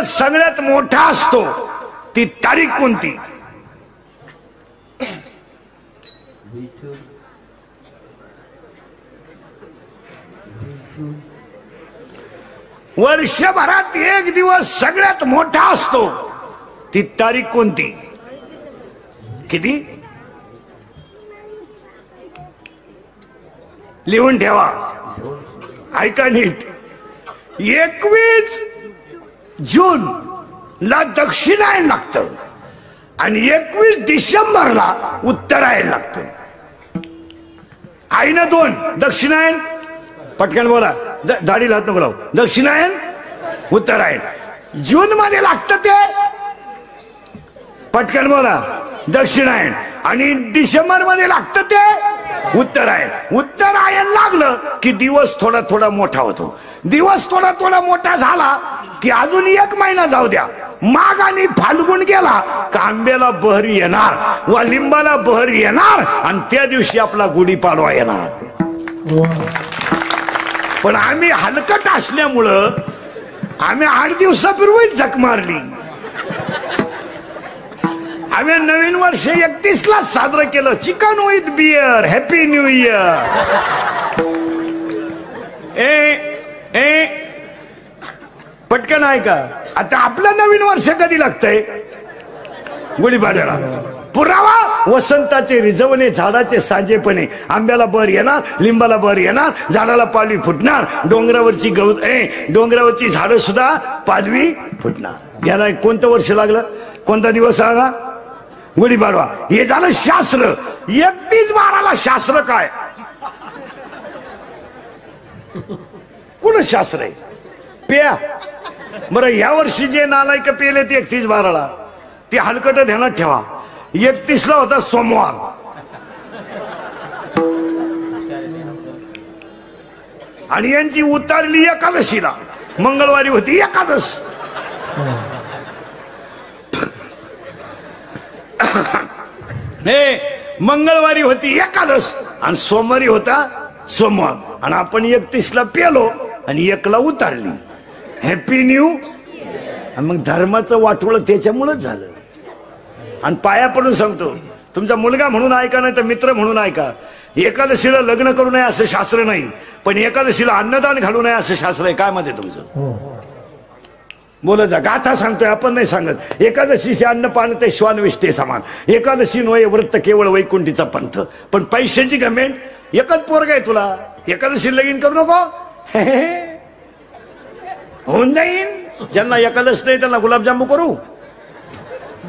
दिवस सगळ्यात मोठा असतो ती तारीख कोणती? वर्षभरात एक दिवस सगळ्यात मोठा असतो ती तारीख कोणती? किती? लिहून ठेवा, ऐका नीट. 21 जून ला दक्षिणायन लागतं आणि 21 डिसेंबरला उत्तरायण लागतं. आईनं 2 दक्षिणायन, पटकन बोला, दाढी लावत नको लावू. दक्षिणायन उत्तरायण. जून मध्ये लागतं ते, पटकन बोला, दक्षिणायन. आणि डिसेंबर मध्ये लागतं ते उत्तरायण. उत्तरायण लागलं की दिवस थोडा थोडा मोठा होतो. दिवस थोडा थोडा मोठा झाला की अजून 1 महिना जाऊ द्या, माघ आणि फाल्गुन गेला का आंब्याला बहर येणार व लिंबाला बहर येणार आणि त्या दिवशी आपला गुढीपाडवा येणार. पण आम्ही हलकट असल्यामुळं आम्ही 8 दिवसापूर्वीच झक मारली. आम्ही नवीन वर्ष 31 ला साजरं केलं. Chicken with beer, happy new year. पटकन ऐका, आता आपलं नवीन वर्ष कधी लागतंय? गुढीपाडव्याला. पुरावा वसंताचे रिझवणे, झाडाचे साजेपणे, आंब्याला बर येणार, लिंबाला बर येणार, झाडाला पालवी फुटणार, डोंगरावरची डोंगरावरची झाडं सुद्धा पालवी फुटणार. याला कोणतं वर्ष लागलं? कोणता दिवस आला? गुढीपाडवा. हे झालं शास्त्र. 31/12ला शास्त्र काय? कुण शास्त्र आहे? प्या. बरं, या वर्षी जे नालायक पेले ते 31/12ला, ते हलकट ध्यानात ठेवा. 31 ला होता सोमवार. आणि यांची उतारली एकादशीला. मंगळवारी होती एकादश. मंगळवारी होती एकादश आणि सोमवारी होता सोमवार. आणि आपण 31 ला पेलो आणि 1 ला उतारली. Happy new. मग धर्माचं वाटोळ त्याच्यामुळेच झालं. आणि पाया पडून सांगतो, तुमचा मुलगा म्हणून ऐका, नाही तर मित्र म्हणून ऐका. एकादशीला लग्न करू नये असं शास्त्र नाही, पण एकादशीला अन्नदान घालू नये असं शास्त्र आहे. काय मत आहे तुमचं? बोलत जा. गाथा सांगतोय, आपण नाही सांगत. एकादशीचे अन्न पान ते श्वानविष्ठे समान. एकादशी नोय व्रत केवळ वैकुंठीचा पंथ. पण पैशाची गमेंट. एकच पोरग आहे तुला, एकादशी लगीन करू नको. होऊन जाईन. ज्यांना एकादश नाही त्यांना गुलाबजामू करू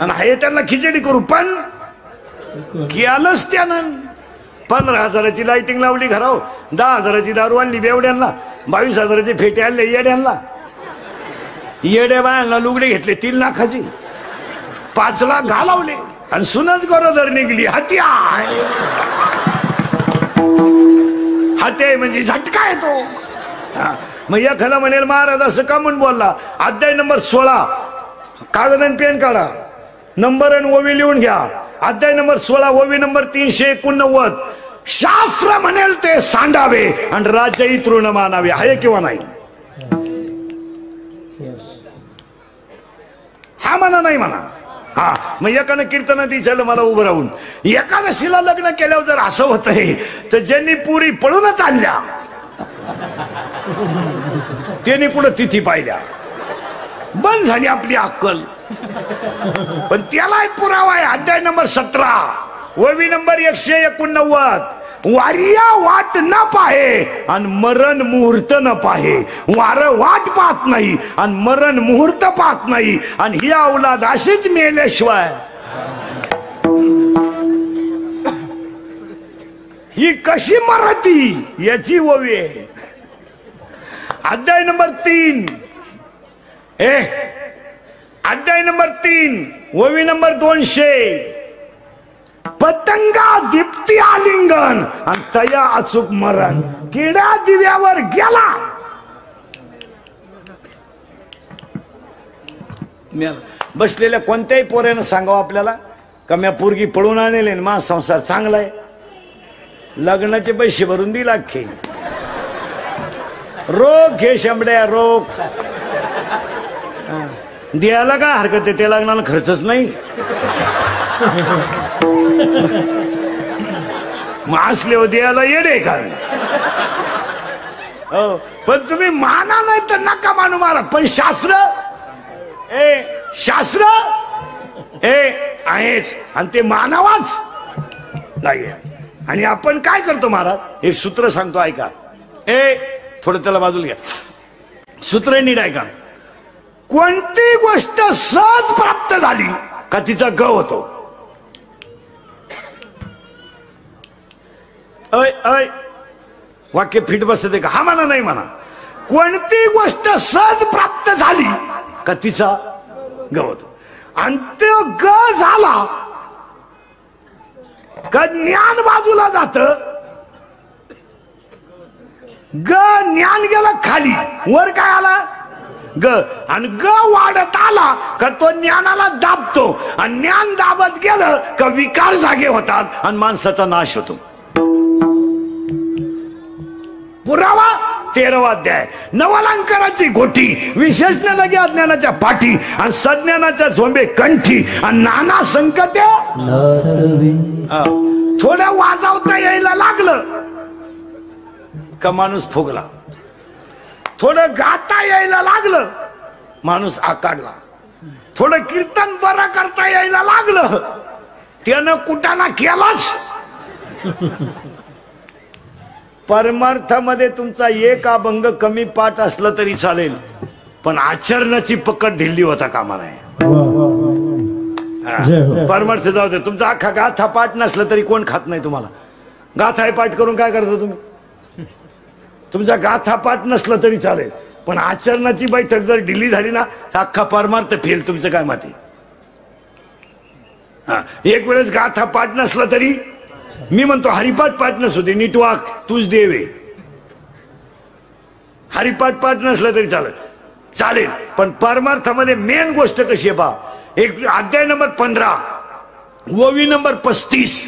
आणि हे त्यांना खिचडी करू. पण केलंच त्यानं. 15,000ची लाइटिंग लावली घराव, 10,000ची दारू आणली बेवड्यांना, 22,000चे फेटे आणले येड्यांना. येड्या बायांना लुगडे घेतले 3 लाखाची, 5 लाख घालवले आणि सुनच गरोदर निघली. हत्या. हत्या म्हणजे झटका येतो. मग एखादा म्हणेल महाराज असं का म्हणून बोलला? अध्याय नंबर 16, कागद आणि पेन काढा, नंबर आणि ओवी लिहून घ्या. अध्याय नंबर 16, ओवी नंबर 389. शास्त्र म्हणेल ते सांडावे आणि राज्यही तृण मानावे. आहे किंवा नाही? हा म्हणा, नाही म्हणा. हा, मग एकानं कीर्तनात विचारलं मला उभं राहून, एकादशीला लग्न केल्यावर जर असं होतंय तर ज्यांनी पुरी पळूनच आणल्या त्यांनी कुठं तिथी पाहिल्या, बंद झाली आपली अक्कल. पण त्याला पुरावा आहे. अध्याय नंबर 17, ओवी नंबर 189. वारिया वाट न पाहे आणि मरण मुहूर्त न पाहे. वार वाट पाहत नाही आणि मरण मुहूर्त पाहत नाही. आणि ही औलाद अशीच मेल्याशिवाय ही कशी मरती याची ओवी आहे. अध्याय नंबर 3, अध्याय नंबर 3, ओवी नंबर 200. पतंगा दीप्ती आलिंगन आणि तया अचूक मरण. किडा दिव्यावर गेला. बसलेल्या कोणत्याही पोऱ्यानं सांगावं आपल्याला का म्या पोरगी पळून आणले, मा संसार चांगला आहे, लग्नाचे पैसे भरून दिला अख्खे. रोख घे शंभड्या, रोख. द्यायला काय हरकत आहे, त्या लग्नाला खर्चच नाही. मग असले हो द्यायला येडे का? हो, पण तुम्ही माना नाही तर नका मानू महाराज. पण शास्त्र शास्त्र आहेच आणि ते मानावाच लागेल. आणि आपण काय करतो महाराज, एक सूत्र सांगतो ऐका. थोडं त्याला बाजूला घ्या. सूत्र नीट ऐका. कोणती गोष्ट सहज प्राप्त झाली का तिचा ग होतो. वाक्य फिट बसते का? हा म्हणा नाही म्हणा. कोणती गोष्ट सहज प्राप्त झाली का तिचा ग होतो. आणि तो ग झाला का ज्ञान बाजूला जात. ग ज्ञान गेला खाली, वर काय आला ग. आणि ग वाढत आला का तो ज्ञानाला दाबतो. आणि ज्ञान दाबत गेलं का विकार जागे होतात आणि माणसाचा नाश होतो. पुरावा 13वा अध्याय. नवलांकाराची गोटी, विशेषण लगे अज्ञानाच्या पाठी आणि सज्ञानाच्या झोंबे कंठी आणि नाना संकटे. थोडं वाजवता यायला लागलं का माणूस फुगला. थोडं गाता यायला लागलं माणूस आकाडला. थोडं कीर्तन बरं करता यायला लागलं त्यानं कुटाणा केलाच. परमार्थामध्ये तुमचा एक अभंग कमी पाठ असलं तरी चालेल, पण आचरणाची पकड ढिल्ली होता कामा नये. परमार्थ जाऊ दे, तुमचा अख्खा गाथा पाठ नसलं तरी कोण खात नाही तुम्हाला. गाथा पाठ करून काय करतो तुम्ही. तुमचा गाथा पाठ नसलं तरी चालेल, पण आचरणाची बैठक जर ढिल्ली झाली ना अख्खा परमार्थ फेल. तुमचं काय मत आहे. एक वेळेस गाथा पाठ नसलं तरी, मी म्हणतो हरिपाठ पाठ नसू दे, नीट वाग, तूच देवे. हरिपाठ पाठ नसलं तरी चालेल, पण परमार्थामध्ये मेन गोष्ट कशी आहे पहा. एक अध्याय नंबर 15 ओवी नंबर 35.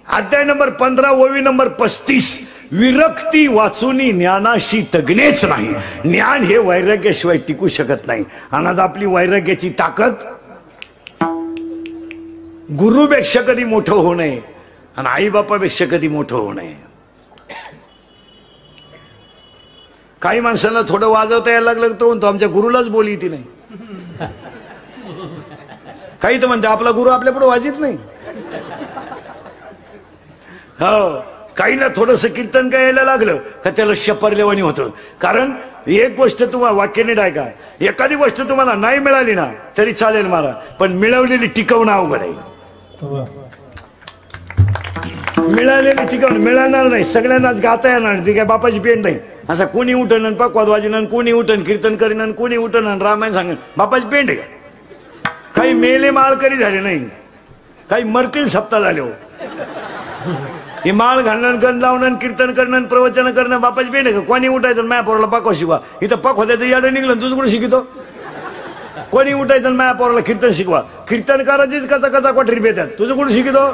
अध्याय नंबर 15 ओवी नंबर 35. विरक्ती वाचूनी ज्ञानाशी तगणेच नाही. ज्ञान हे वैराग्याशिवाय टिकू शकत नाही. आणि आज आपली वैराग्याची ताकद गुरुपेक्षा कधी मोठं होऊ नये आणि आई बापापेक्षा कधी मोठं होऊ नये. काही माणसांना थोडं वाजवता यायला लागलं तो म्हणतो आमच्या गुरुलाच बोली ती नाही. काही तर म्हणते आपला गुरु आपल्या पुढे वाजित नाही. हो, काही ना थोडस कीर्तन काय यायला लागलं का त्याला शपरलेवानी होतं. कारण एक गोष्ट तुम्हाला वाक्याने ऐका, एखादी गोष्ट तुम्हाला नाही मिळाली ना तरी चालेल मला, पण मिळवलेली टिकवणं अवघड आहे. मिळालेली टिकवून मिळणार नाही. सगळ्यांनाच गाता येणार ती काय बापाची पेंट नाही. असं कोणी उठण पकवाद वाजन, कोणी उठण कीर्तन करीन, कोणी उठण रामायण सांगेन. बापाची पेंट आहे का? काही मेले माळकरी झाले नाही, काही मरतील सप्ताह झाले. हो, हे माळ घालणं, गण लावणं, कीर्तन करणं, प्रवचन करणं बापाची पेंट आहे का? कोणी उठायचं माया पोराला पकवा शिकवा. इथं पकवाद्याचं याडं निघलं तुझं कुठे शिकतो. कोणी उठायचं माया पोराला कीर्तन शिकवा. कीर्तन करायचीच कचा कचा कोठरी पेतात, तुझं कुठे शिकतो.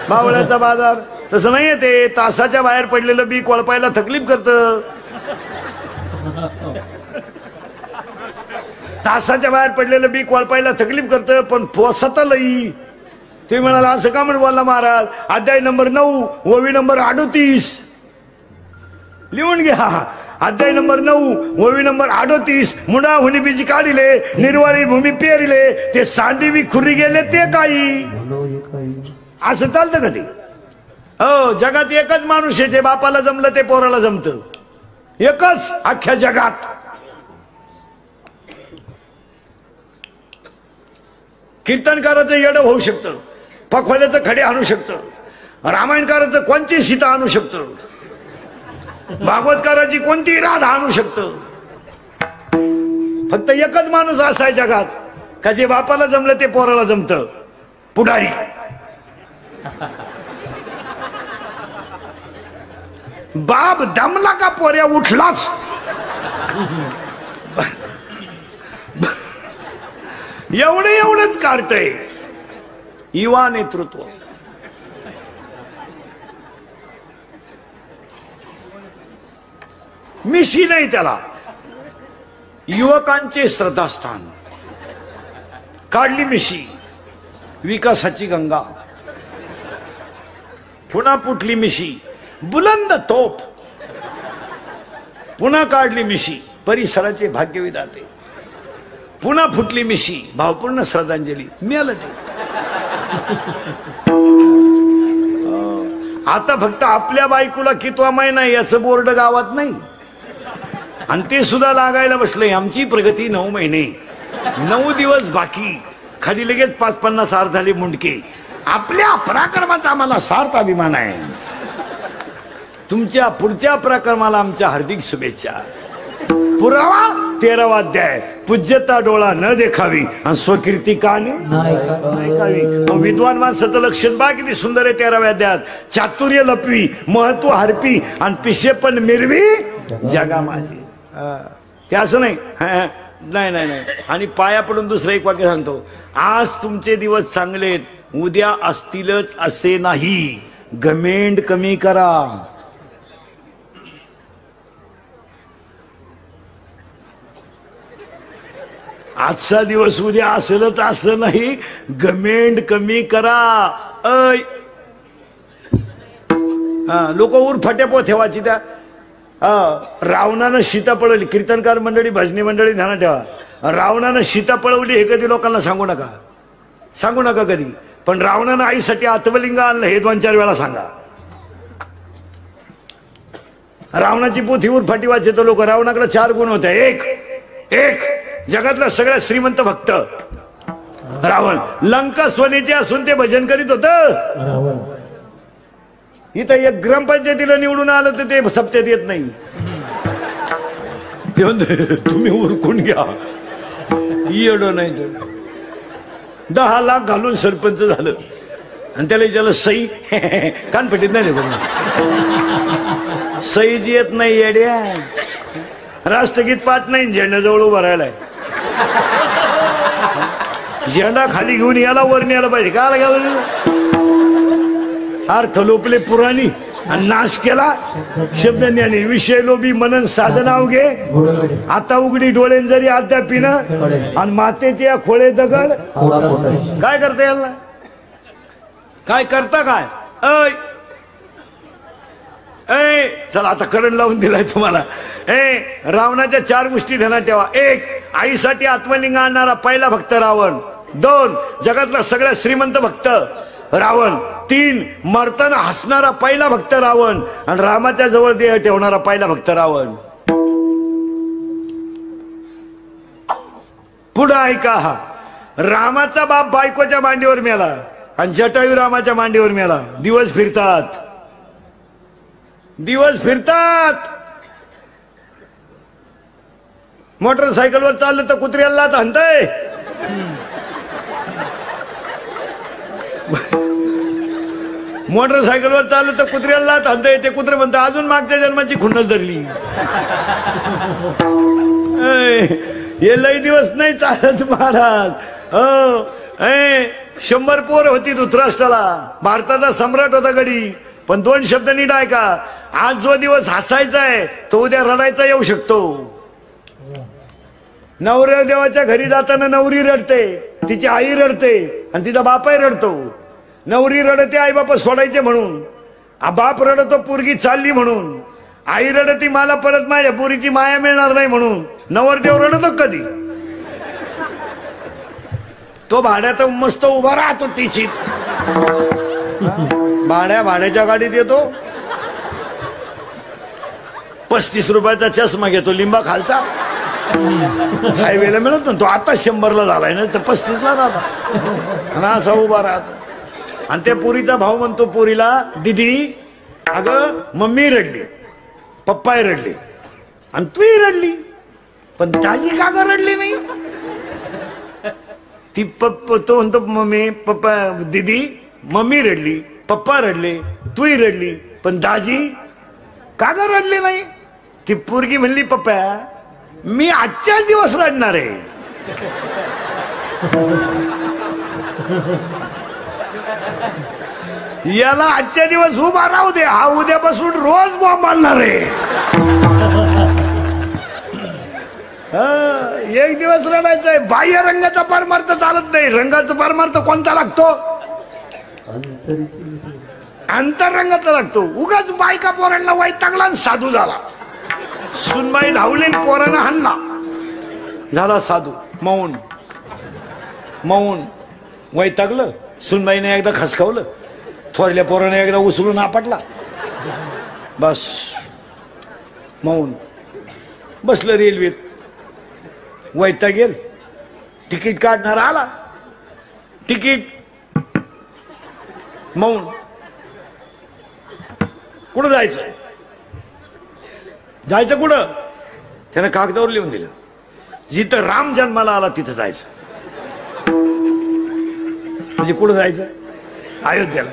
बावळ्याचा बाजार तसं नाहीये. ते तासाच्या बाहेर पडलेलं बी कोळपायला तकलीफ करतं. तासाच्या बाहेर पडलेलं बी कोळपायला तकलीफ करतं, पण पोसत लई. तुम्ही म्हणाला असं का म्हणून बोलला महाराज. अध्याय नंबर 9 ओवी नंबर 38 लिहून घ्या. अध्याय नंबर 9 ओवी नंबर 38. मुडा हुनी बीज काढिले, निर्वाळी भूमी पेरिले, ते सांडीवी खुरी गेले ते काही. असं चालतं का ते. हो, जगात एकच माणूस आहे जे बापाला जमलं ते पोराला जमतं. एकच अख्ख्या जगात. कीर्तनकाराचं येडं होऊ शकतं, पखवाद्याचं खडे आणू शकतं, रामायणकाराचं कोणती सीता आणू शकतं, भागवतकाराची कोणती राधा आणू शकतं. फक्त एकच माणूस असा आहे जगात का जे बापाला जमलं ते पोराला जमतं. पुढारी. बाप दमला का पोऱ्या उठलाच. एवढंच काढतंय युवा नेतृत्व. मिशी नाही त्याला. युवकांचे श्रद्धास्थान काढली मिशी, विकासाची गंगा. पुन्हा फुटली मिशी, बुलंद तोफ. पुन्हा काढली मिशी, परिसराचे भाग्यविधाते. पुन्हा फुटली मिशी, भावपूर्ण श्रद्धांजली. मिळालं ते. आता फक्त आपल्या बायकोला कितवा महिना याचं बोर्ड गावात नाही, आणि ते सुद्धा लागायला बसले. आमची प्रगती 9 महिने 9 दिवस बाकी, खाली लगेच 50 सार झाले मुंडके. आपल्या पराक्रमाचा आम्हाला सार्थ अभिमान आहे. तुमच्या पुढच्या पराक्रमाला आमच्या हार्दिक शुभेच्छा. पुरावा 13वा अध्याय. पूज्यता डोळा न देखावी आणि स्वकीर्ती का ऐकावी. विद्वान माणसाचं लक्षण बा किती सुंदर आहे 13व्या अध्यायात. चातुर्य लपवी, महत्व हरपी आणि पिशे पण मिरवी जगा माझी. ते असं नाही. नाही नाही नाही. आणि पाया पडून दुसरं एक वाक्य सांगतो. आज तुमचे दिवस चांगलेत, उद्या असतीलच असे नाही. घमेंड कमी करा. आजचा दिवस उद्या असेलच असं नाही. घमेंड कमी करा. लोक उरफाट्या पोथेवाची त्या. रावणानं सीता पळवली. कीर्तनकार मंडळी, भजनी मंडळी ध्यानात ठेवा. रावणानं सीता पळवली हे कधी लोकांना सांगू नका, सांगू नका कधी. पण रावणानं आईसाठी आत्मलिंग आणलं हे 2-4 वेळा सांगा. रावणाची पोथी उरफाटी वाचत लोक. रावणाकडे 4 गुण होते. एक जगातला सगळ्यात श्रीमंत भक्त रावण. लंका सोन्याची असून ते भजन करीत होत. इथं एक ग्रामपंचायतीला निवडून आलं तर ते सप्त्यात येत नाही. तुम्ही उरकून घ्या. येडो नाही तर 10 लाख घालून सरपंच झालं आणि त्याला विचारलं सई कानपटीत नाही सई जी येत नाही येड्या. राष्ट्रगीत पाठ नाही, झेंड्याजवळ उभं राहिलाय. झेंडा खाली घेऊन याला वर न्यायला पाहिजे. काय घ्यावं. अर्थ लोपले पुराणी आणि नाश केला शब्दज्ञानी. विषय लोभी मनन साधना उगे. आता उघडी डोळेन जरी अद्यापीन आणि मातेचे या खोळे दगड. काय करता याला, काय करता काय. चला आता करंट लावून दिलाय तुम्हाला. रावणाच्या 4 गोष्टी ध्यानात ठेवा. 1 आईसाठी आत्मलिंग आणणारा पहिला भक्त रावण. 2 जगातला सगळ्यात श्रीमंत भक्त रावण. 3 मरताना हसणारा पहिला भक्त रावण. आणि रामाच्या जवळ देह ठेवणारा पहिला भक्त रावण. पुढे ऐका. रामाचा बाप बायकोच्या मांडीवर मेला आणि जटायू रामाच्या मांडीवर मेला. दिवस फिरतात, दिवस फिरतात. मोटरसायकलवर चाललं तर कुत्र्याला हाणतंय. मोटरसायकलवर चाललं तर कुत्र्याला हाणतंय. ते कुत्रे म्हणतं अजून मागच्या जन्माची खुन्नस धरली. हे लई दिवस नाही चालत महाराज. 100 पोर होती धृतराष्ट्राला. भारताचा सम्राट होता गडी. पण 2 शब्द नीट ऐका. आज जो दिवस हसायचा आहे तो उद्या रडायचा येऊ शकतो. नवऱ्या देवाच्या घरी जाताना नवरी रडते, तिची आई रडते आणि तिचा बापही रडतो. नवरी रडते आई बाप सोडायचे म्हणून, बाप रडतो पोरगी चालली म्हणून, आई रडती मला परत माझ्या पोरीची माया मिळणार नाही म्हणून. नवरदेव रडतो कधी. तो भाड्यात मस्त उभा राहतो टिचीत. भाड्याच्या गाडीत येतो. 35 रुपयाचा चष्मा घेतो लिंबा खालचा. हायवेला मिळत ना तो. आता 100ला झालाय ना तर 35ला राहता. असा उभा राहतो. आणि त्या पोरीचा भाऊ म्हणतो पोरीला दीदी अगं मम्मी रडली, पप्पाही रडली आणि तूही रडली, पण दाजी का ग रडली नाही. ती तो म्हणतो मम्मी पप्पा दीदी मम्मी रडली, पप्पा रडले, तूही रडली, पण दाजी का ग रडली नाही. ती पोरगी म्हणली पप्पा मी आजच्याच दिवस रडणार आहे. याला आजच्या दिवस उभा राहू दे, हा उद्यापासून रोज बॉम्ब मारणार आहे. एक दिवस रडायचंय. बाह्य रंगाचा परमार्थ चालत नाही. रंगाचा परमार्थ कोणता लागतो? अंतरंगातला लागतो. उगाच बायका पोरांना वैतागला आणि साधू झाला. सुनबाई धावली पोरांना हाणला, झाला साधू. मौन मौन. वैतागलं. सुनबाईने एकदा खसकावलं, थोरल्या पोराने एकदा उचलून आपटला, बस मौन. बसलं रेल्वेत, वैताग गेल. तिकीट काढणार आला, तिकीट, मौन. कुठं जायचं? जायचं कुठं? त्यानं कागदावर लिहून दिलं, जिथं राम जन्माला आला तिथं जायचं. म्हणजे कुठं जायचं? अयोध्येला.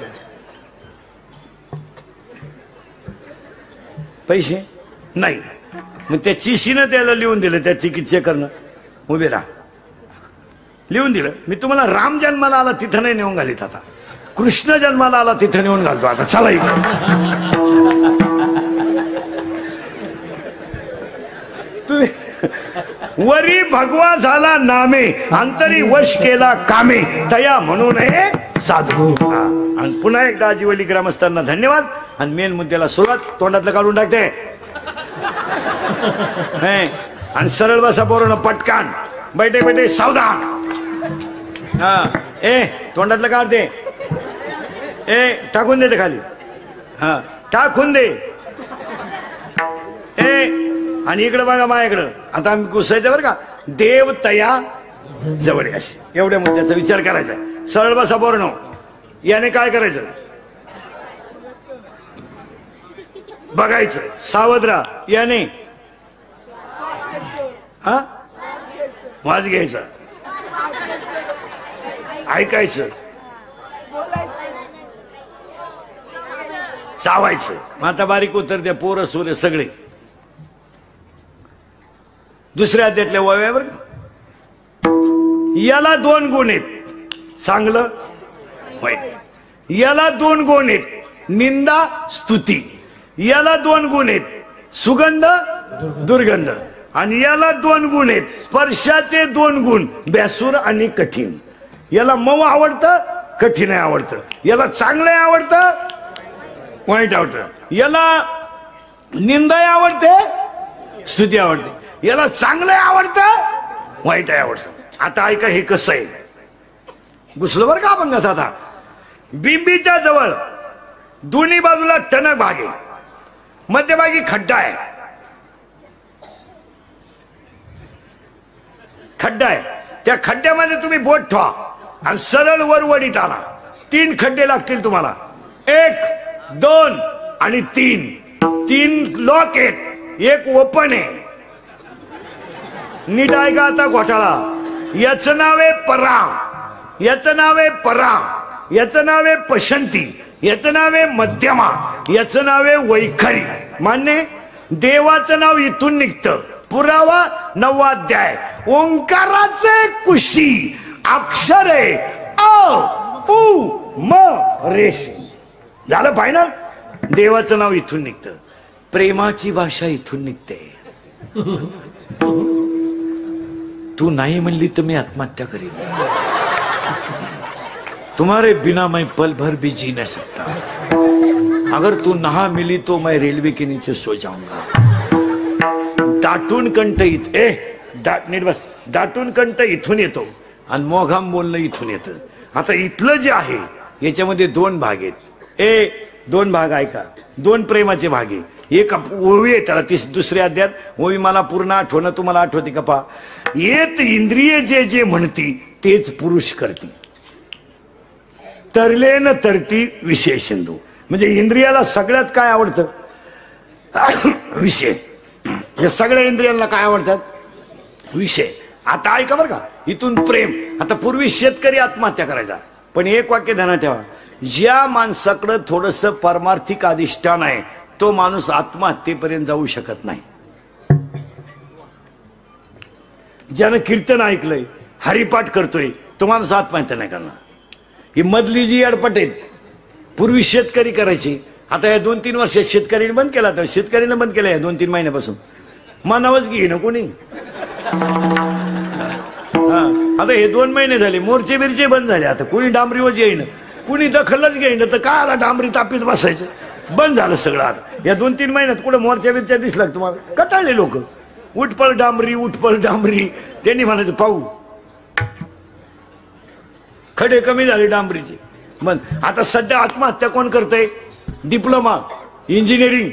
पैसे नाही, मग त्या चिशीनं त्याला लिहून दिलं, त्या तिकीट चेकरनं, उभे राहा, लिहून दिलं. मी तुम्हाला राम जन्माला आला तिथं नाही नेऊन घालीत, आता कृष्ण जन्माला आला तिथं नेऊन घालतो. आता चला इकडे. तुम्ही वरी भगवा झाला नामे, अंतरी वश केला कामे, तया म्हणून हे साधू. आणि पुन्हा एकदा आजीवली ग्रामस्थांना धन्यवाद. आणि मेन मुद्द्याला सुरुवात. तोंडातलं काढून टाकते आणि सरळ बसा पोरांनो, पटकान बैठे बैठे सावधान. हा, ए तोंडातलं काढते, ए टाकून दे ते खाली, हा टाकून दे. ए आणि इकडं बघा माझ्याकडं. आता आम्ही घुसायचं बरं का. देव तया जवळ अशी, एवढ्या मुद्द्याचा विचार करायचा. सरळ बसा पोरांनो. याने काय करायचं? बघायचं, सावध राहा. याने हा वाज घ्यायचा, ऐकायचं, चावायचं. आता बारीक उत्तर द्या, पोरं सोरे सगळे. दुसऱ्या अध्यायातल्या वयावर याला 2 गुण आहेत, चांगलं वाईट. याला 2 गुण आहेत, निंदा स्तुती. याला 2 गुण आहेत, सुगंध दुर्गंध. आणि याला 2 गुण आहेत, स्पर्शाचे 2 गुण, बेसूर आणि कठीण. याला मऊ आवडतं, कठीण आवडतं. याला चांगलं आवडतं, वाईट आवडतं. याला निंदा आवडते, स्तुती आवडते. याला चांगलं आवडतं, वाईट आवडतं. आता ऐका हे कसं आहे. घुसलो बरं का आपण आता. बिंबीच्या जवळ दोन्ही बाजूला टणक भाग आहे, मध्यभागी खड्डा आहे. खड्डा आहे, त्या खड्ड्यामध्ये तुम्ही बोट ठेवा आणि सरळ वर वडीत आणा. 3 खड्डे लागतील तुम्हाला, 1, 2 आणि 3. 3 लॉक आहेत, 1 ओपन आहे. नीट ऐका आता घोटाळा. याचं नाव आहे पराम, याचं नाव आहे पराम, याचं नाव आहे पशंती, याचं नाव आहे मध्यमा, याचं नाव आहे वैखरी. मान्य? देवाचं नाव इथून निघतं. पुरावा 9वा अध्याय. ओंकाराचे कुशी अक्षरे अ उ म रेश. झालं फायनल. देवाचं नाव इथून निघतं, प्रेमाची भाषा इथून निघते. तू नाही म्हणली तर मी आत्महत्या करीन. तुम्हारे बिना मैं पल भर भी जी नहीं सकता. अगर तू नहा मिली तो मैं रेलवे के नीचे सो जाऊंगा. दाटून कंठ नीट बस. दाटून कंठ इथून येतो आणि मोघाम बोलणं इथून येतं. आता इथलं जे आहे याच्यामध्ये 2 भाग आहेत. 2 भाग ऐका. 2 प्रेमाचे भाग आहे. एक ओवी आहे त्याला, दुसऱ्या अध्यायात ओवी मला पूर्ण आठवणं, तुम्हाला आठवते का पहा. येत इंद्रिय जे जे म्हणती तेच पुरुष करती, तरले न तरती विषय सिंधू. म्हणजे इंद्रियाला सगळ्यात काय आवडतं? विषय. या सगळ्या इंद्रियांना काय आवडतात? विषय. आता ऐका बरं का, इथून प्रेम. आता पूर्वी शेतकरी आत्महत्या करायचा, पण एक वाक्य ध्यानात ठेवा. ज्या माणसाकडं थोडस परमार्थिक अधिष्ठान आहे तो माणूस आत्महत्येपर्यंत जाऊ शकत नाही. ज्यानं कीर्तन ऐकलंय, हरिपाठ करतोय, तो माणूस आत्महत्या नाही करणार. ही मधली जी अडपट आहेत, पूर्वी शेतकरी करायची, आता या 2-3 वर्षात शेतकऱ्यांनी बंद केला. तर शेतकऱ्यांना बंद केलं या 2-3 महिन्यापासून. मानावंच घे ना कोणी. आता हे 2 महिने झाले, मोर्चे बिरचे बंद झाले. आता कुणी डांबरीवर येईन, कुणी दखलच घेईन, तर का आला डांबरी तापीत बसायचं. बंद झालं सगळं. आता या 2-3 महिन्यात कुठं मोर्चा बिरच्या दिसला तुम्हाला? कटाळले लोक. उठपळ डांबरी, उठपळ डांबरी. त्यांनी म्हणायचं पाहू, खडे कमी झाले डांबरीचे. मग आता सध्या आत्महत्या कोण करतंय? डिप्लोमा, इंजिनिअरिंग,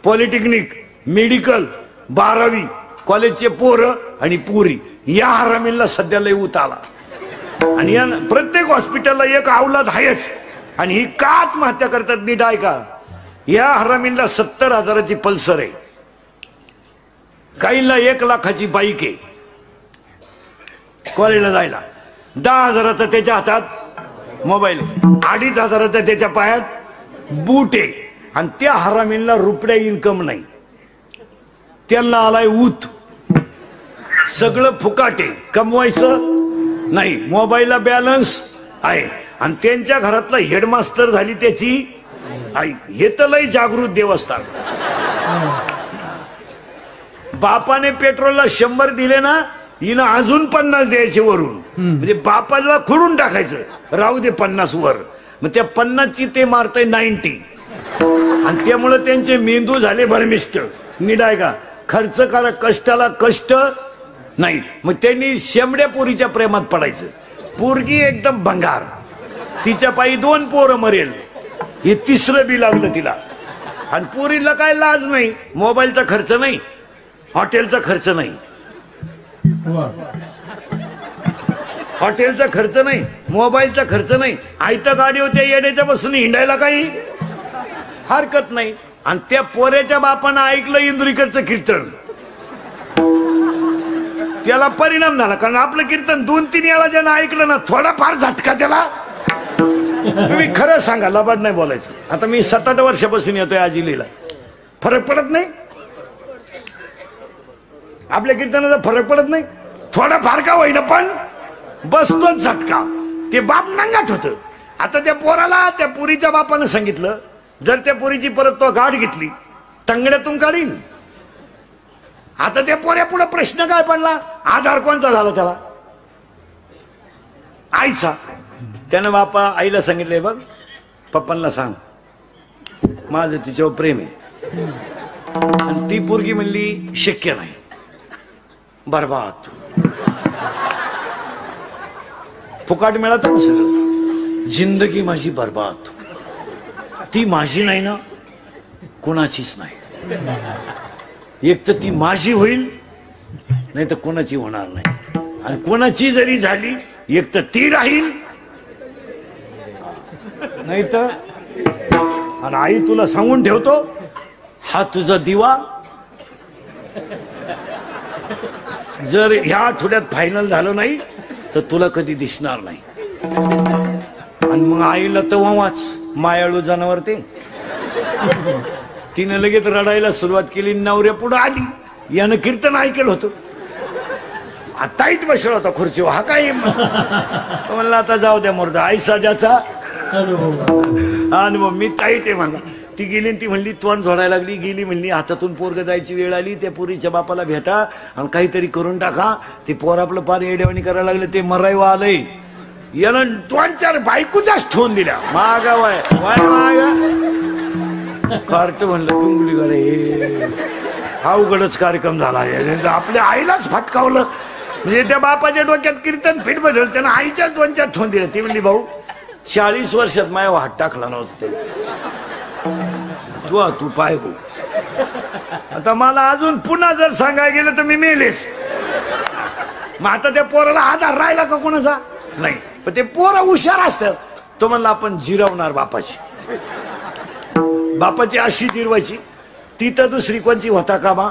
पॉलिटेक्निक, मेडिकल, 12वी कॉलेजचे पोरं आणि पुरी. या हरामींना सध्या लय उत आला. आणि या प्रत्येक हॉस्पिटलला एक अवलाद आहेच. आणि ही का आत्महत्या करतात नीट ऐका. या हरामींना 70,000ची पल्सर आहे, काहींना 1 लाखाची बाईक आहे कॉलेजला जायला, 10,000चा त्याच्या हातात मोबाईल आहे, 2,500चा त्याच्या पायात बूट आहे. आणि त्या हरामींना रुपया इन्कम नाही. त्यांना आलाय ऊत. सगळं फुकाटे, कमवायचं नाही, मोबाईलला बॅलन्स आहे. आणि त्यांच्या घरातला हेडमास्टर झाली त्याची आई. हे तर लय जागृत देवस्थान. बापाने पेट्रोलला 100 दिले ना, हिनं अजून 50 द्यायचे वरून. म्हणजे बापाला खुडून टाकायचं, राहू दे 50 वर. मग त्या 50ची ते मारतय 90. आणि त्यामुळे त्यांचे मेंदू झाले भरमिष्ट. नीट आहे का? खर्च करा, कष्टाला कष्ट नाही. मग त्यांनी शेंबड्या पोरीच्या प्रेमात पडायचं. पोरगी एकदम भंगार, तिच्या पायी 2 पोरं मरेल, हे 3रं बी लागलं तिला. आणि पोरीला काय लाज नाही, मोबाईलचा खर्च नाही, हॉटेलचा खर्च नाही, हॉटेलचा खर्च नाही, मोबाईलचा खर्च नाही. आयत्या गाडी होत्या येण्याच्या बसून हिंडायला काही हरकत नाही. आणि त्या पोऱ्याच्या बापानं ऐकलं इंद्रिकरचं कीर्तन, त्याला परिणाम झाला. कारण आपलं कीर्तन 2-3 वेळा ज्यानं ऐकलं ना, थोडाफार झटका त्याला. तुम्ही खरं सांगा, लबाड नाही बोलायचं. आता मी 7-8 वर्षापासून येतोय आजिलीला, फरक पडत नाही आपल्या कीर्तनाचा, फरक पडत नाही. थोडाफार का होईना पण बसतोच झटका. ते बाप नंगात होतं. आता त्या पोराला त्या पुरीच्या बापानं सांगितलं, जर त्या पुरीची परत तो गाठ घेतली तंगड्यातून काढीन. आता त्या पोऱ्या पुढे प्रश्न काय पडला? आधार कोणता झाला त्याला? आईचा. त्यानं बापा आईला सांगितलंय, बघ पप्पांना सांग माझं तिच्यावर प्रेम आहे. आणि ती पोरगी म्हणली शक्य नाही, बरबाद, फुकाट मिळालं ना सगळं, जिंदगी माझी बरबाद. ती माझी नाही ना, कोणाचीच नाही. एक तर ती माझी होईल, नाही तर कोणाची होणार नाही. आणि कोणाची जरी झाली, एक तर ती राहील, नाही तर. आणि आई तुला सांगून ठेवतो, हा तुझा दिवा जर ह्या आठवड्यात फायनल झालं नाही तर तुला कधी दिसणार नाही. आणि मग आईला तर वाच, मायाळू जनावर ते. तिने लगेच रडायला सुरुवात केली, नवऱ्या पुढे आली. यानं कीर्तन ऐकलं होतं, ताईट बसला होता खुर्चीवर. हा काय म्हणला, आता जाऊ द्या मुर्दा, आई साजाचा अनुभव, मी ताईट आहे म्हणला. ती गेली, ती म्हणली तोंड झोडायला लागली. गेली म्हणली, हातातून पोरग जायची वेळ आली, त्या पोरीच्या बापाला भेटा आणि काहीतरी करून टाका. ते पोर आपलं पार येड्यावानी करायला लागलं, ते मरायवा आलंय. यानं 2-4 बायकोचाच ठेवून दिल्या. मागा वाय वाय मागा कार्ट म्हणलं पिंगुली गडे. हा उघडच कार्यक्रम झाला. आपल्या आईलाच फटकावलं. म्हणजे त्या बापाच्या डोक्यात कीर्तन फिट बदल, त्यानं आईच्याच 2-4 ठेवून दिल्या. ती म्हणली, भाऊ 40 वर्षात माझ्या हात टाकला नव्हता ते. तू पाय भाऊ. आता मला अजून पुन्हा जर सांगायला गेलं तर मी मेलेस. मग आता त्या पोराला आधार राहिला का कोणाचा? नाही. पण ते पोरं हुशार असतात. तो म्हणला आपण जिरवणार बापाची. बापाची अशी जिरवायची, ती तर दुसरी कोणची होता का बा.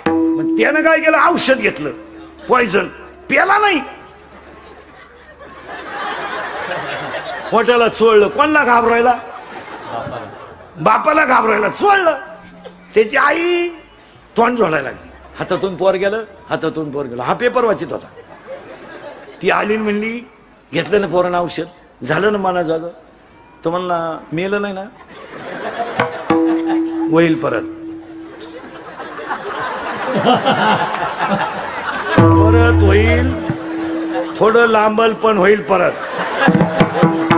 मग त्यानं काय केलं, औषध घेतलं, पॉइझन. प्याला नाही, पोटाला चोळलं. कोणाला घाबरायला? बापाला घाबरायला चोळलं. त्याची आई तोंड झोडायला लागली. हातातून पोर गेलं, हातातून पोर गेलं. हा पेपर वाचित होता. ती आली म्हणली, घेतलं ना पोरानं औषध, झालं ना मना जाग. तो म्हणला, मेलं नाही ना, होईल परत. परत होईल, थोडं लांबल पण होईल परत.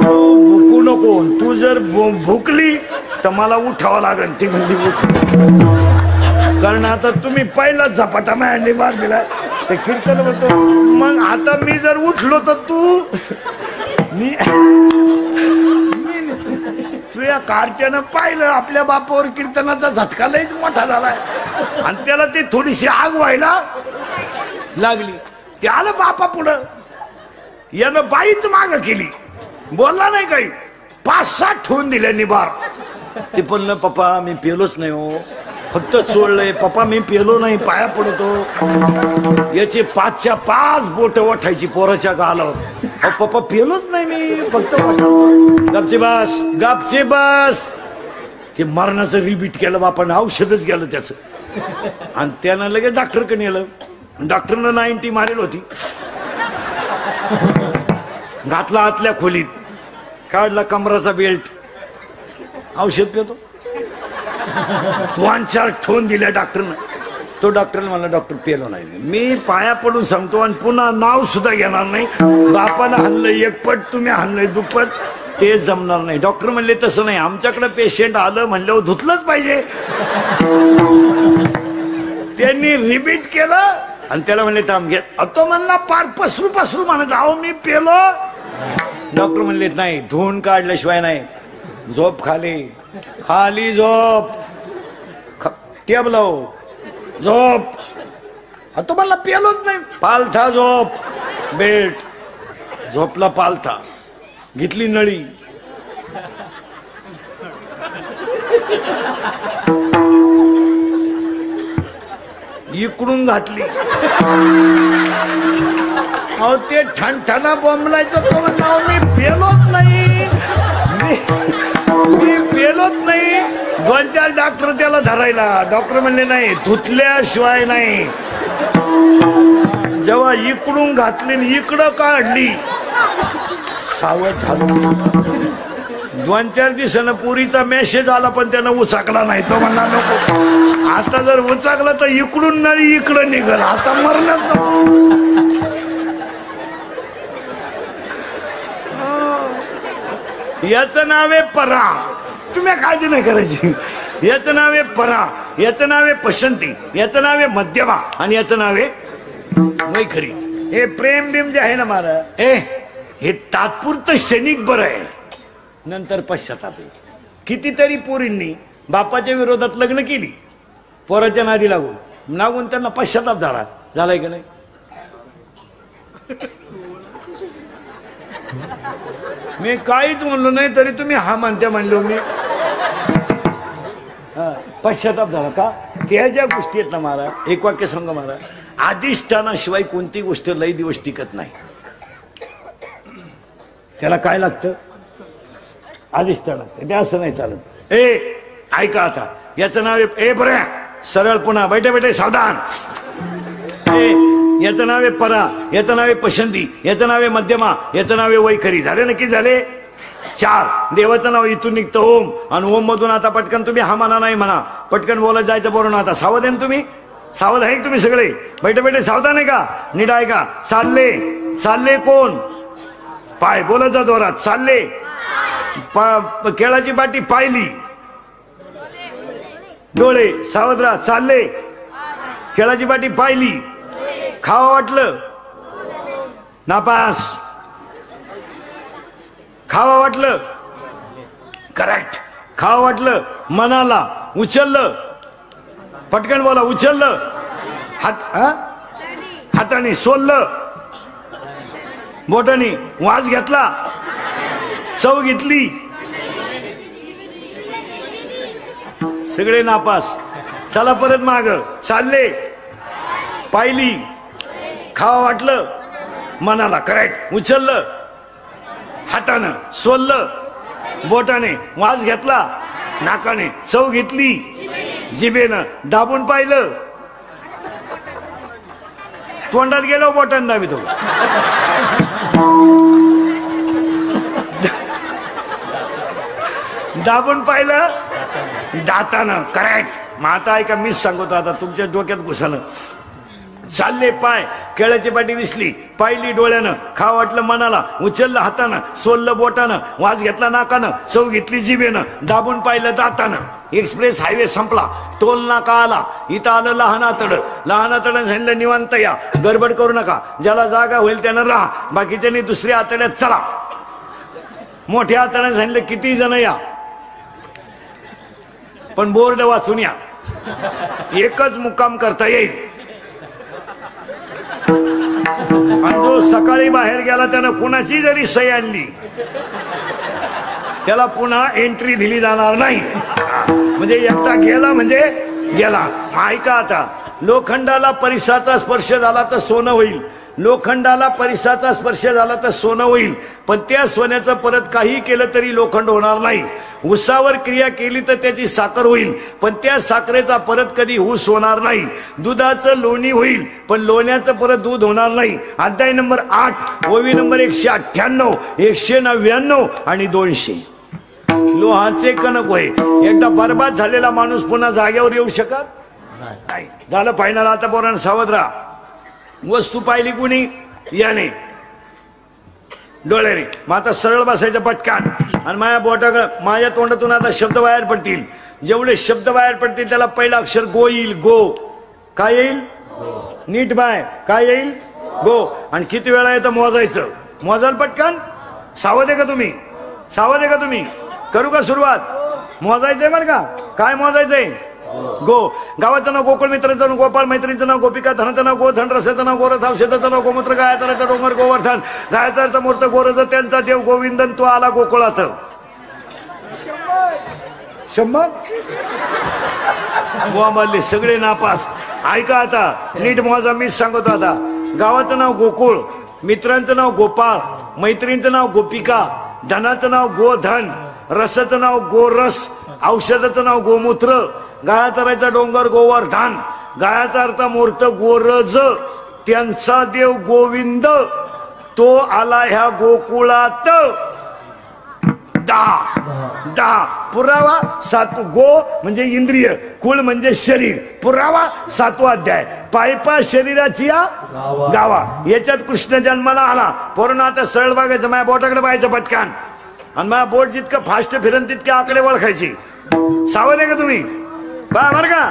भुकू नको. तू जर भुकली तर मला उठावं लागेल. ती म्हणजे उठ, कारण आता तुम्ही पहिलाच झपाटा माझ्या मार दिला ते कीर्तन होतो. मग आता मी जर उठलो तर तू मी तुझ्या कार्ट्यानं पाहिलं आपल्या बापावर कीर्तनाचा झटका लयच मोठा झालाय आणि त्याला ती थोडीशी आग व्हायला लागली. ते आलं बापा पुढं, यानं बाईच माग केली, बोलला नाही काही. 5-7 ठेवून दिले निबार. ते पण पप्पा मी पेलोच नाही हो, फक्त चोळलंय पप्पा, मी पेलो नाही, पाया पडतो. याचे 5च्या 5 बोट वाटायची पोराच्या गालावर. पप्पा पेलोच नाही मी, फक्त गपचे बस, गपचे बस. ते मरणाचं रिपीट केलं बापानं, औषधच गेलं त्याचं. आणि त्यानं लगेच डॉक्टरकडे नेलं. डॉक्टरनं 90 मारेल होती. घातला आतल्या खोलीत, काढला कमराचा बेल्ट, औषध पितो. 2-4 ठेवून दिल्या डॉक्टरनं. तो डॉक्टरने मला डॉक्टर पेलो नाही. मी पाया पडून सांगतो आणि पुन्हा नाव सुद्धा घेणार नाही. बापानं हाणलंय एकपट, तुम्ही हाणलंय दुप्पट, ते जमणार नाही. डॉक्टर म्हणले तसं नाही, आमच्याकडे पेशंट आलं म्हणल्यावर धुतलंच पाहिजे. त्यांनी रिपीट केलं आणि त्याला म्हणले थांब घे. तो म्हणला पार पसरू पसरू म्हणत, अहो मी पेलो. डॉक्टर म्हणले नाही, धुवून काढल्याशिवाय नाही. झोप खाली, खाली झोप, टेबल झोप. तो म्हणला पेलोच नाही. पालथा झोप, बेल्ट झोपला, पालथा घेतली, नळी इकडून घातली. अहो ते ठणठणा बोंबलायचं. तो म्हणला मी पेलोच नाही, मी पेलोच नाही. 2-4 डॉक्टर त्याला धरायला. डॉक्टर म्हणले नाही, धुतल्याशिवाय नाही. जेव्हा इकडून घातली इकडं काढली, सावध झालो. 2-4 दिवसानं पुरीचा मेसेज आला पण त्यानं उचाकला नाही. तो म्हणला नको, आता जर उचाकला तर इकडून नळी इकडं निघल, आता मरणार नको. याचं नाव आहे परा. तुम्ही काळजी नाही करायची. याचं नाव आहे परा, याचं नाव आहे पसंती, याचं नाव आहे मध्यमा आणि याचं नाव आहे वैखरी. हे प्रेम बिम जे आहे ना महाराज, हे तात्पुरतं क्षणिक बरं आहे, नंतर पश्चाताप आहे. कितीतरी पोरींनी बापाच्या विरोधात लग्न केली, पोराच्या नादी लागून त्यांना पश्चाताप झालाय का नाही? मी काहीच म्हणलो नाही तरी तुम्ही हा म्हणत्या म्हणलो. मी पश्चाताप झाला का? त्या ज्या गोष्टी आहेत ना महाराज, एक वाक्य सांगा महाराज, अधिष्ठानाशिवाय कोणती गोष्ट लई दिवस टिकत नाही. त्याला काय लागतं? अधिष्ठान लागतं. ते असं नाही चालत. ऐका आता, याचं नाव आहे बऱ्या सरळ, पुन्हा बैठे बैठे सावधान. याचं नाव आहे परा, याचं नाव आहे पसंती, याचं नाव आहे मध्यमा, याचं नाव आहे वैखरी. झाले नक्की झाले 4. देवाचं नाव इथून निघतं ओम, आणि ओम मधून आता पटकन तुम्ही हा म्हणा नाही म्हणा, पटकन बोलत जायचं बरोबर. आता सावध आहे तुम्ही, सावध आहे तुम्ही सगळे, बैठे बैठे सावधान आहे का? नीट आहे का? चालले, चालले कोण? पाय, बोलत जा जोरात. चालले, केळाची बाटी पाहिली, डोळे, सावध राहा. चालले, केळाची बाटी पाहिली, खावा वाटलं, नापास. खावा वाटलं, करेक्ट. खावा वाटलं, मनाला उचललं, पटकन बोला, उचललं, हाताने सोललं, बोटाने वास घेतला, चव घेतली, सगळे नापास. चला परत माग. चालले, पाहिली, खावा वाटलं, मनाला, करेक्ट. उचललं, हातानं सोललं, बोटाने वास घेतला, नाकाने चव घेतली, जिभेनं दाबून पाहिलं, तोंडात गेलो बोटानं दाबितो. दाबून पाहिलं, दातानं, करेक्ट. मग आता ऐका, मीच सांगतो आता, तुमच्या डोक्यात घुसानं. चालले पाय, केळ्याची पाटी दिसली, पाहिली डोळ्यानं, खा वाटलं मनाला, उचललं हातानं, सोललं बोटानं, वास घेतला नाकानं, चव घेतली जिभेनं, दाबून पाहिलं दातानं. एक्सप्रेस हायवे संपला, टोल नाका आला, इथं आलं लहान आतडं. लहान आतडं सांगितलं निवांत या, गडबड करू नका, ज्याला जागा होईल त्यानं राहा, बाकीच्यांनी दुसऱ्या आतड्यात चला. मोठ्या आतड्यानं सांगितलं किती जण या, पण बोर्ड वाचून या, एकच मुक्काम करता येईल. आणि जो सकाळी बाहेर गेला त्यानं कुणाची जरी सही आणली त्याला पुन्हा एंट्री दिली जाणार नाही. म्हणजे एकटा गेला म्हणजे गेला. ऐका आता, लोखंडाला परिसाचा स्पर्श झाला तर सोनं होईल, लोखंडाला परिसाचा स्पर्श झाला तर सोनं होईल, पण त्या सोन्याचं परत काही केलं तरी लोखंड होणार नाही. ऊसावर क्रिया केली तर त्याची साखर होईल, पण त्या साखरेचा परत कधी ऊस होणार नाही. दुधाचं लोणी होईल, पण लोण्याचं परत दूध होणार नाही. अध्याय नंबर 8, ओवी नंबर 198, 199 आणि 200. लोहाचे कणक होय. एकदा बर्बाद झालेला माणूस पुन्हा जागेवर येऊ शकत नाही. झालं फायनल. आता पोरांनो सावध राहा. वस्तू पाहिली कुणी? याने डोळ्याने. मग आता सरळ बसायचं पटकान, आणि माझ्या माझ्या तोंडातून आता शब्द बाहेर पडतील. जेवढे शब्द बाहेर पडतील त्याला पहिलं अक्षर गो येईल. गो काय येईल? नीट बाय काय येईल? गो. आणि किती वेळा येतं मोजायचं. मोजाल पटकन. सावध आहे का तुम्ही? सावध आहे का तुम्ही? करू का सुरुवात? मोजायचंय बरं का. काय मोजायचंय? गो. गावाचं नाव गोकुळ, मित्राचं नाव गोपाळ, मैत्रिणीचं नाव गोपिका, धनाचं नाव गोधन, रसाचं नाव गोरथ, औषधाचं नाव गोमूत्र, गायचा डोंगर गोवर्धन, गायचा अर्थ मूर्त गोरज, त्यांचा देव गोविंदन, तो आला गोकुळात. 100 बोंबाले सगळे नापास. ऐका आता नीट मोजा. मीच सांगतो आता. गावाचं नाव गोकुळ, मित्रांचं नाव गोपाळ, मैत्रिणीचं नाव गोपिका, धनाचं नाव गोधन, रसाचं नाव गोरस, औषधाचं नाव गोमूत्र, गायाचा डोंगर गोवर्धन, गायाचा अर्थ मूर्त गोरज, त्यांचा देव गोविंद, तो आला ह्या गोकुळात. 10 पुरावा. 7 गो म्हणजे इंद्रिय, कुळ म्हणजे शरीर, पुरावा 7वा अध्याय. पायपा शरीराची गावा. याच्यात कृष्ण जन्माला आला. पोरांनो आता सरळ बघायचं, माझ्या बोटाकडे पाहायचं पटकान, आणि माझ्या बोट जितकं फास्ट फिरन तितके आकडे ओळखायचे. सावध आहे का तुम्ही? पहा बरं का.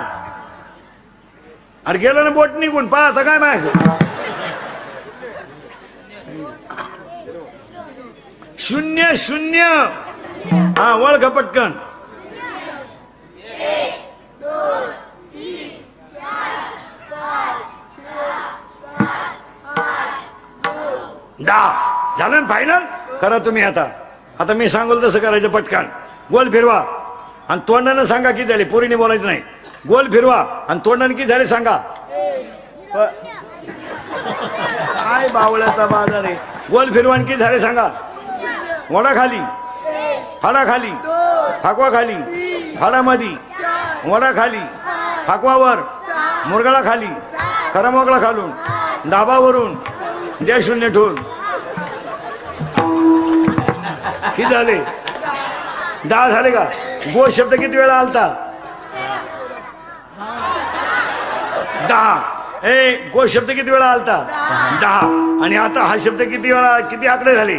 अरे गेलं ना बोट निघून. पहा आता काय माहिती. 0 0. हा ओळख पटकन. 1 2 3 4 5 6 7 8 9 10 झालं ना फायनल. करा तुम्ही आता. आता मी सांगोल तसं करायचं पटकन. गोल फिरवा आणि तोंडानं सांगा किती झाले. पोरीने बोलायचं नाही. गोल फिरवा आणि तोंडाने किती झाले सांगा. काय बावळ्याचा बाजार आहे. गोल फिरवा आणि किती झाले सांगा. वडा खाली, फाडा खाली, फाकवा खाली, फाडामध्ये, वडा खाली, फाकवावर, मुरगाळा खाली, करमोगळा खालून, डाबावरून, द्या 0 ठेवून. किती झाले? 10 झाले का? गो शब्द किती वेळा आलता? 10. गो शब्द किती वेळा आलता? 10. आणि आता हा शब्द किती वेळा, किती आकडे झाले?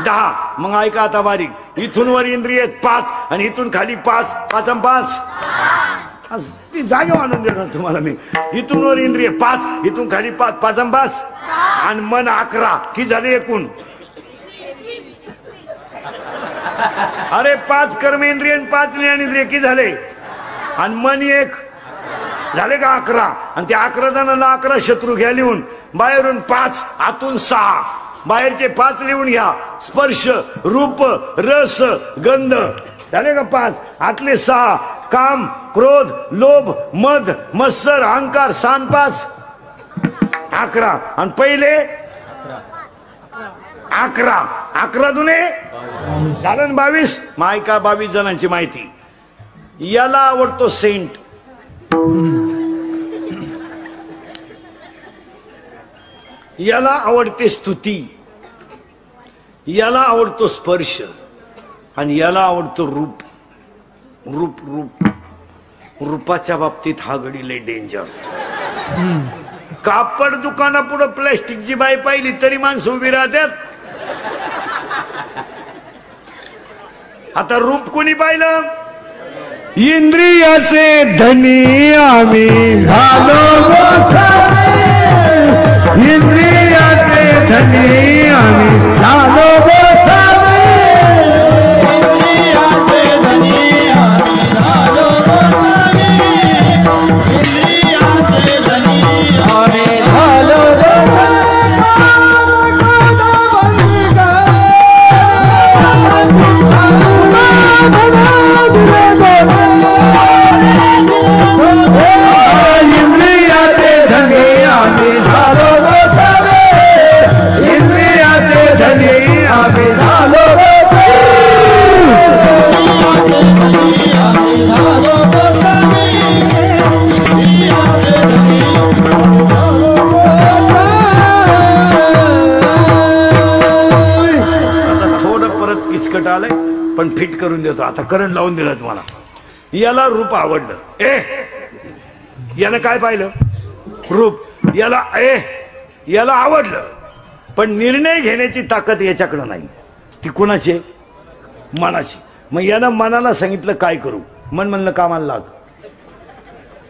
10. मग ऐका आता बारीक. इथून वर इंद्रिय 5 आणि इथून खाली 5. 5 आणि 5 ती जागा आणून देणार तुम्हाला मी. इथून वर इंद्रिय 5, इथून खाली 5. 5 आणि 5 आणि मन 11. किती झाले एकूण? अरे 5 कर्मेंद्रिय आणि 5 ज्ञानेंद्रिय किती झाले? आणि मन 1 झाले का? 11. आणि त्या 11 जणांना 11 शत्रू घ्या लिहून. बाहेरून 5, आतून 6. बाहेरचे 5 लिहून घ्या. स्पर्श, रूप, रस, गंध झाले का 5. आतले 6 काम, क्रोध, लोभ, मद, मत्सर, अहंकार, सान 5. 11. आणि पहिले 11. 11 दुने झालं 22. मायका 22 जणांची माहिती. याला आवडतो सेंट. याला आवडते स्तुती, याला आवडतो स्पर्श, आणि याला आवडतो रूप. रूप रूप रूपाच्या बाबतीत हा गडी लय डेंजर. कापड दुकानापुढं प्लॅस्टिकची बाई पाहिली तरी माणसं उभी राहतात. आता रूप कोणी पाहिलं? इंद्रियाचे धनी आम्ही झालो गोसावे, इंद्रियाचे धनी आम्ही झालो गोसावे, इंद्रियाचे धनी आम्ही झालो गोसावे, इंद्रियाचे धनी आम्ही झालो पण फिट करून देतो. आता करंट लावून दिलं तुम्हाला. याला रूप आवडलं. यानं काय पाहिलं? रूप. याला आवडलं, पण निर्णय घेण्याची ताकद याच्याकडे नाही. ती कुणाची? मनाची. मग यानं मनाला सांगितलं काय करू. मन म्हणलं कामाला लाग.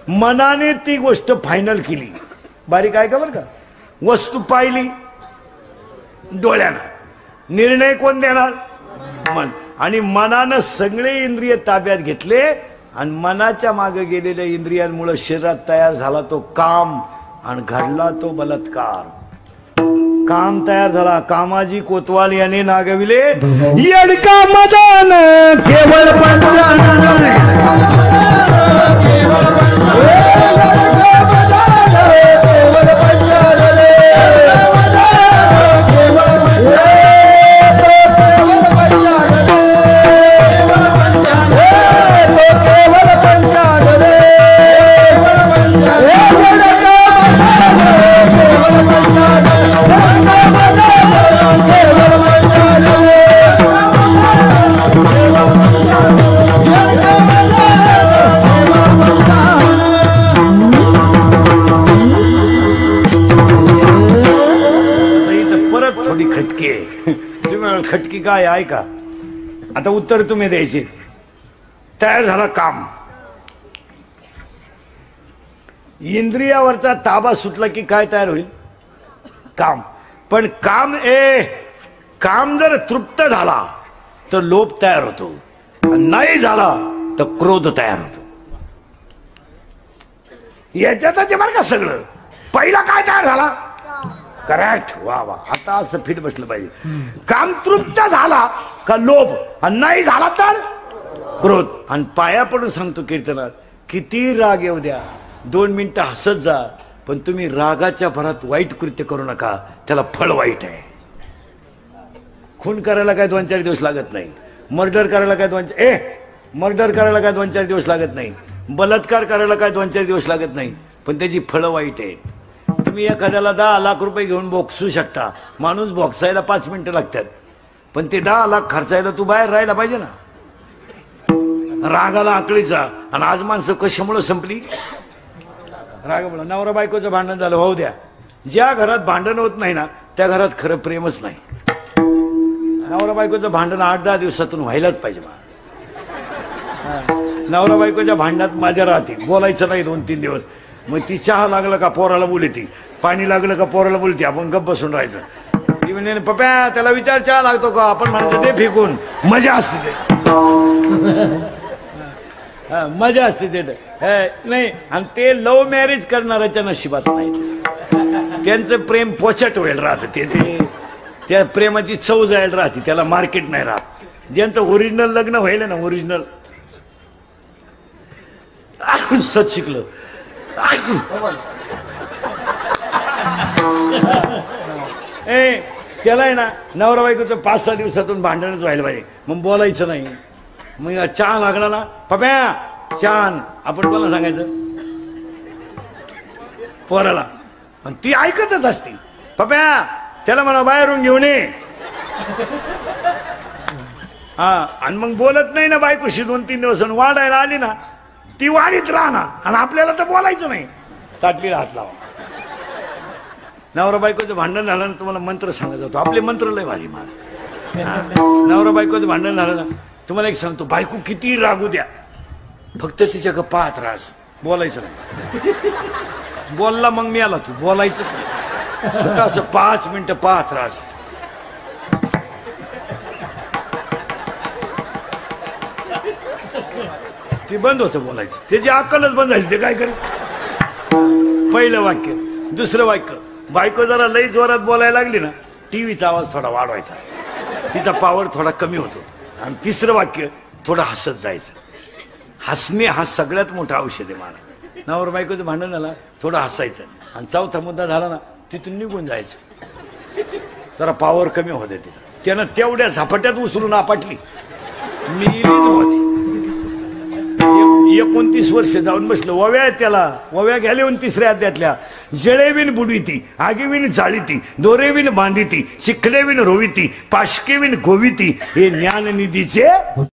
मनाने ती गोष्ट फायनल केली. बारीक आहे का बरं का? वस्तू पाहिली डोळ्यानं, निर्णय कोण देणार? मन. आणि मनानं सगळे इंद्रिय ताब्यात घेतले आणि मनाच्या मागे गेलेल्या इंद्रियांमुळे शरीरात तयार झाला तो काम आणि घडला तो बलात्कार. काम तयार झाला. कामाजी कोतवाल याने नागविले येडका मदान केवळ पंचानन, खटकी काय आहे का? आता उत्तर तुम्ही द्यायचे. तयार झाला काम. इंद्रियावरचा ताबा सुटला की काय तयार होईल? काम. पण काम जर तृप्त झाला तर लोभ तयार होतो, नाही झाला तर क्रोध तयार होतो. याच्यातच बरं का सगळं. पहिला काय तयार झाला? करेक्ट. वा वा. आता असं फिट बसलं पाहिजे. काम तृप्त झाला का लोभ, आणि नाही झाला तर क्रोध. आणि पाया पडून सांगतो कीर्तनात, किती राग येऊ द्या, 2 मिनिटं हसत जा, पण तुम्ही रागाच्या भरात वाईट कृत्य करू नका. त्याला फळ वाईट आहे. खून करायला काय 2-4 दिवस लागत नाही. मर्डर करायला काय 2-4 दिवस लागत नाही. बलात्कार करायला काय 2-4 दिवस लागत नाही. पण त्याची फळं वाईट आहेत. तुम्ही एखाद्याला 10 लाख रुपये घेऊन बोक्सू शकता. माणूस बोक्सायला 5 मिनिटं लागतात, पण ते 10 लाख खर्चायला तू बाहेर राहायला पाहिजे ना. रागाला आकळीचा. आणि आज माणसं कशामुळे संपली? रागामुळे. नवरा बायकोचं भांडण झालं, होऊ द्या. ज्या घरात भांडण होत नाही ना त्या घरात खरं प्रेमच नाही. नवरा बायकोचं भांडण 8-10 दिवसातून व्हायलाच पाहिजे. नवरा बायकोच्या भांडणात माझ्या राहते, बोलायचं नाही 2-3 दिवस. मग ती चहा लागलं का पोराला बोलती, पाणी लागलं का पोराला बोलती, आपण गप्प बसून राहायचं. ती म्हणजे पप्या त्याला विचार चहा लागतो का, आपण म्हणायचं ते फेकून. मजा असते ते. मजा असते ते नाही. आणि ते लव्ह मॅरेज करणाऱ्याच्या नशिबात नाही. त्यांचं प्रेम पोचट होईल राहतं. ते त्या प्रेमाची चव जायला राहते, त्याला मार्केट नाही राहत. ज्यांचं ओरिजिनल लग्न व्हायला ना, ओरिजिनल सच शिकलं. त्याला आहे ना नवरा बायकोचं 5-6 दिवसातून भांडणच व्हायला पाहिजे. मग बोलायचं नाही. मग चहा लागला ना, पप्या छान, आपण कोणाला सांगायचं? पोराला. आणि ती ऐकतच असती. पप्या त्याला म्हणा बाहेरून घेऊन ये. आणि मग बोलत नाही ना बायकोशी 2-3 दिवस. वाढायला आली ना ती वाढीत राहणार, आणि आपल्याला तर बोलायचं नाही. ताटलीला हात लावा. नवरा बायकोचं भांडण झालं ना तुम्हाला मंत्र सांगत जातो. आपले मंत्र लय भारी मला. नवरा बायकोचं भांडण झालं ना तुम्हाला एक सांगतो, बायको किती रागू द्या, फक्त तिच्याकडे पाहत राहायचं, बोलायचं नाही. बोलला मग मी आला, तू बोलायचं नाही, फक्त असं 5 मिनिटं पाहत राहायचं. ते बंद होतं बोलायचं, त्याची अक्कलच बंद झाली. ते काय करे, पहिलं वाक्य, दुसरं वाक्य, बायको जरा लई जोरात बोलायला लागली ना टीव्हीचा आवाज थोडा वाढवायचा, तिचा पॉवर थोडा कमी होतो. आणि तिसरं वाक्य थोडं हसत जायचं. हसणे हा सगळ्यात मोठा औषध आहे मला. नवरा बायकोचं भांडण झाला थोडं हसायचं, आणि चौथा मुद्दा झाला ना तिथून निघून जायचं, जरा पॉवर कमी होते तिथं. त्यानं तेवढ्या झपाट्यात उचलून आपटली, मीलीच होती. 29 वर्ष जाऊन बसलं. ओव्या त्याला ओव्या घ्याले 3ऱ्या अध्यायातल्या, जळेविन बुडविती, आगीविन जाळीती, दोरेविन बांधिती, चिखलेविन रोविती, पाशकेविन गोविती, हे ज्ञाननिधीचे